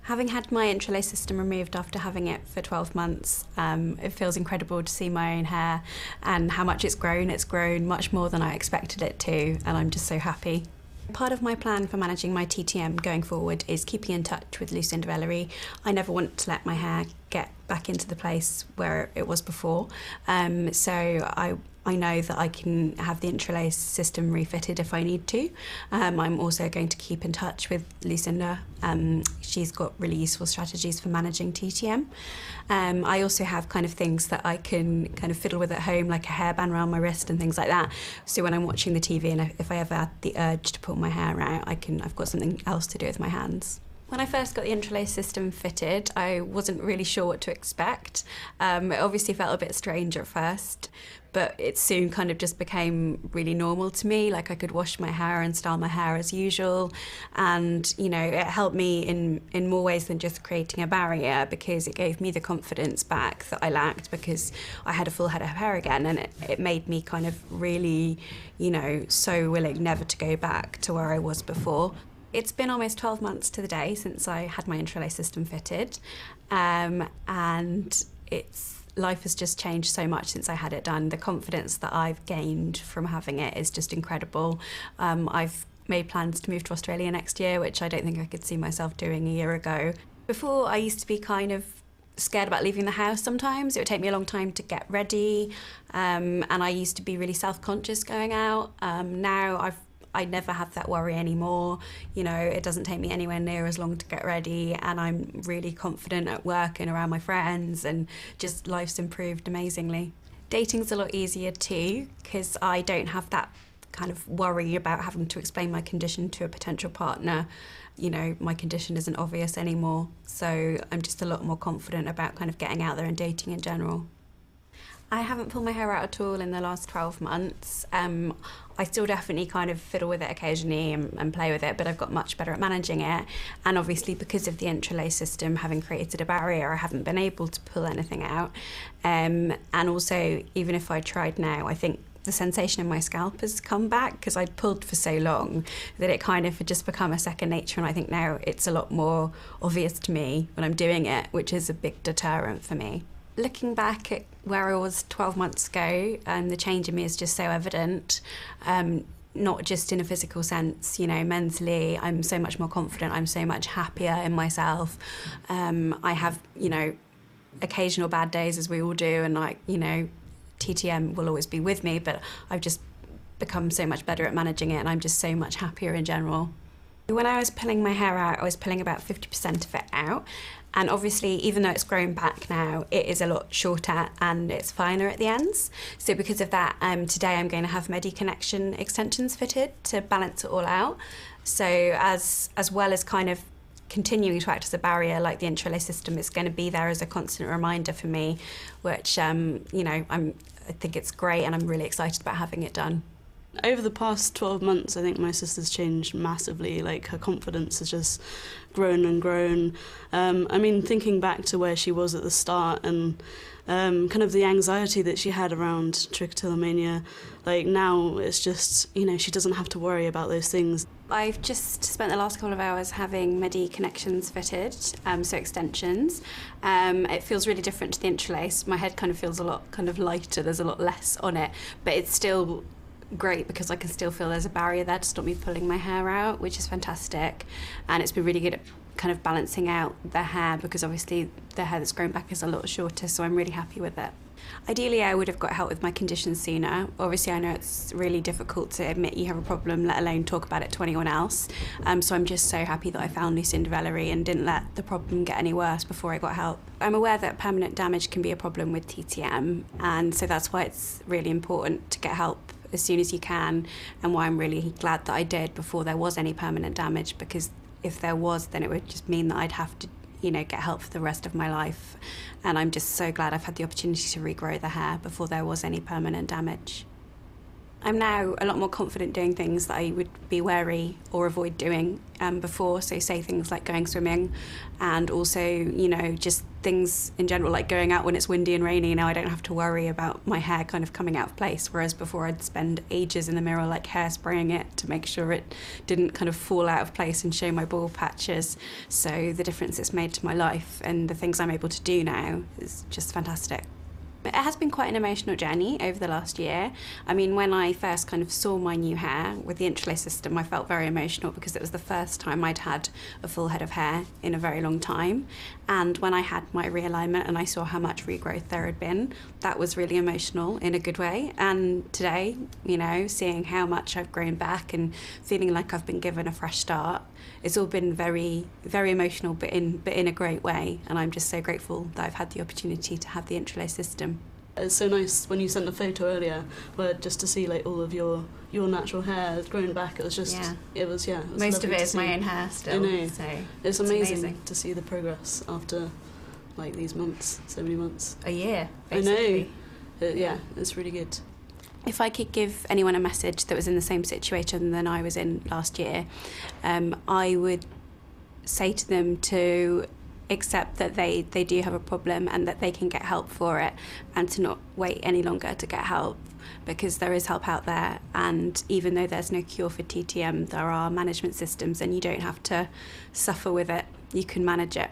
Having had my Intralace system removed after having it for 12 months, it feels incredible to see my own hair and how much it's grown. It's grown much more than I expected it to, and I'm just so happy. Part of my plan for managing my TTM going forward is keeping in touch with Lucinda Ellery. I never want to let my hair get back into the place where it was before, so I know that I can have the Intralace system refitted if I need to. I'm also going to keep in touch with Lucinda. She's got really useful strategies for managing TTM. I also have kind of things that I can kind of fiddle with at home, like a hairband around my wrist and things like that. So when I'm watching the TV and if I ever had the urge to pull my hair out, I've got something else to do with my hands. When I first got the Intralace system fitted, I wasn't really sure what to expect. It obviously felt a bit strange at first, but it soon kind of just became really normal to me. Like I could wash my hair and style my hair as usual. And, you know, it helped me in more ways than just creating a barrier, because it gave me the confidence back that I lacked because I had a full head of hair again, and it made me kind of really, you know, so willing never to go back to where I was before. It's been almost 12 months to the day since I had my Intralace system fitted, and life has just changed so much since I had it done. The confidence that I've gained from having it is just incredible. I've made plans to move to Australia next year, which I don't think I could see myself doing a year ago. Before, I used to be kind of scared about leaving the house sometimes. It would take me a long time to get ready, and I used to be really self-conscious going out. Now I never have that worry anymore. You know, it doesn't take me anywhere near as long to get ready, and I'm really confident at work and around my friends, and just life's improved amazingly. Dating's a lot easier too, because I don't have that kind of worry about having to explain my condition to a potential partner. You know, my condition isn't obvious anymore, so I'm just a lot more confident about kind of getting out there and dating in general. I haven't pulled my hair out at all in the last 12 months. I still definitely kind of fiddle with it occasionally and play with it, but I've got much better at managing it. And obviously because of the Intralace system having created a barrier, I haven't been able to pull anything out. And also, even if I tried now, I think the sensation in my scalp has come back because I'd pulled for so long that it kind of had just become a second nature, and I think now it's a lot more obvious to me when I'm doing it, which is a big deterrent for me. Looking back at where I was 12 months ago, the change in me is just so evident, not just in a physical sense, you know, mentally. I'm so much more confident, I'm so much happier in myself. I have, you know, occasional bad days, as we all do, and like, you know, TTM will always be with me, but I've just become so much better at managing it, and I'm just so much happier in general. When I was pulling my hair out, I was pulling about 50% of it out. And obviously, even though it's grown back now, it is a lot shorter and it's finer at the ends. So because of that, today I'm going to have Medi Connection extensions fitted to balance it all out. So as well as kind of continuing to act as a barrier like the Intralace system, it's going to be there as a constant reminder for me, which, you know, I think it's great, and I'm really excited about having it done. Over the past 12 months, I think my sister's changed massively. Like, her confidence has just grown and grown. I mean, thinking back to where she was at the start and kind of the anxiety that she had around trichotillomania, like now it's just, you know, she doesn't have to worry about those things. I've just spent the last couple of hours having Medi Connections fitted, so extensions. It feels really different to the Intralace. My head kind of feels a lot kind of lighter, there's a lot less on it, but it's still great because I can still feel there's a barrier there to stop me pulling my hair out, which is fantastic. And it's been really good at kind of balancing out the hair, because obviously the hair that's grown back is a lot shorter, so I'm really happy with it. Ideally, I would have got help with my condition sooner. Obviously, I know it's really difficult to admit you have a problem, let alone talk about it to anyone else. So I'm just so happy that I found Lucinda Ellery and didn't let the problem get any worse before I got help. I'm aware that permanent damage can be a problem with TTM, and so that's why it's really important to get help as soon as you can, and why I'm really glad that I did before there was any permanent damage, because if there was, then it would just mean that I'd have to, you know, get help for the rest of my life. And I'm just so glad I've had the opportunity to regrow the hair before there was any permanent damage. I'm now a lot more confident doing things that I would be wary or avoid doing before. So say things like going swimming, and also, you know, just things in general like going out when it's windy and rainy. Now I don't have to worry about my hair kind of coming out of place, whereas before I'd spend ages in the mirror like hairspraying it to make sure it didn't kind of fall out of place and show my bald patches. So the difference it's made to my life and the things I'm able to do now is just fantastic. It has been quite an emotional journey over the last year. I mean, when I first kind of saw my new hair with the Intralace System, I felt very emotional because it was the first time I'd had a full head of hair in a very long time. And when I had my realignment and I saw how much regrowth there had been, that was really emotional in a good way. And today, you know, seeing how much I've grown back and feeling like I've been given a fresh start, it's all been very, very emotional, but in a great way. And I'm just so grateful that I've had the opportunity to have the Intralace System. It's so nice when you sent the photo earlier, where just to see like all of your natural hair growing back. It was just, it was most of it is my own hair still. I know. So it's amazing to see the progress after like these months, so many months. A year, basically. I know. It's really good. If I could give anyone a message that was in the same situation than I was in last year, I would say to them to accept that they do have a problem and that they can get help for it, and to not wait any longer to get help, because there is help out there. And even though there's no cure for TTM, there are management systems and you don't have to suffer with it. You can manage it.